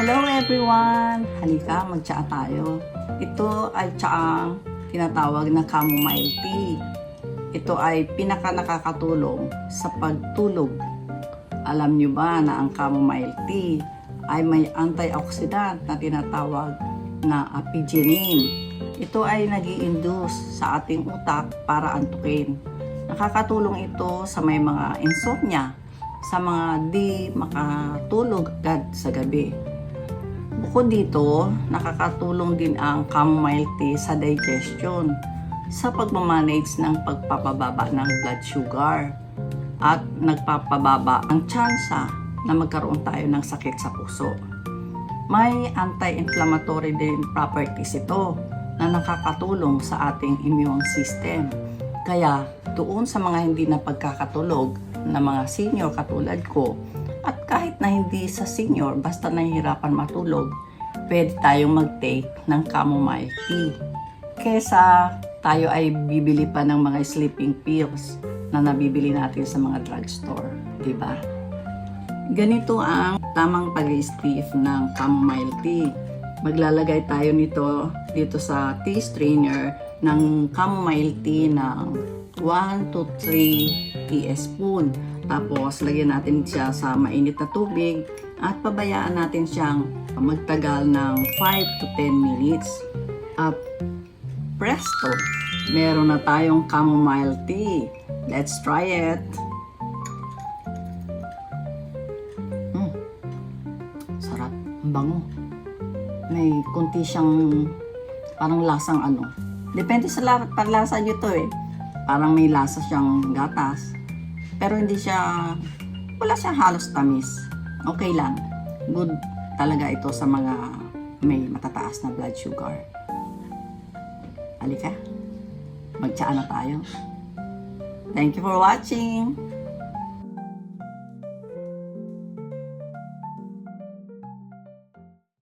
Hello everyone! Halika, mag-tsaa tayo. Ito ay tsaang tinatawag na chamomile tea. Ito ay pinaka-nakakatulong sa pagtulog. Alam nyo ba na ang chamomile tea ay may antioxidant na tinatawag na apigenin. Ito ay nag-i-induce sa ating utak para antukin. Nakakatulong ito sa may mga insomnia, sa mga di makatulog agad sa gabi. Bukod dito, nakakatulong din ang chamomile tea sa digestion, sa pagmamanage ng pagpapababa ng blood sugar, at nagpapababa ang tsansa na magkaroon tayo ng sakit sa puso. May anti-inflammatory din properties ito na nakakatulong sa ating immune system. Kaya doon sa mga hindi na pagkakatulog na mga senior katulad ko, at kahit na hindi sa senior, basta nahihirapan matulog, pwede tayong mag-take ng chamomile tea. Kesa tayo ay bibili pa ng mga sleeping pills na nabibili natin sa mga drugstore, di ba? Ganito ang tamang pag-i-steep ng chamomile tea. Maglalagay tayo nito dito sa tea strainer ng chamomile tea ng 1 to 3 teaspoon. Tapos, lagyan natin siya sa mainit na tubig at pabayaan natin siyang magtagal ng 5 to 10 minutes. At presto! Meron na tayong chamomile tea. Let's try it! Sarap. Ang bango. May kunti siyang parang lasang ano. Depende sa lasa nyo to eh. Parang may lasa siyang gatas. Pero hindi siya, wala siyang halos tamis. Okay lang. Good talaga ito sa mga may matataas na blood sugar. Halika, magtsaa na tayo. Thank you for watching.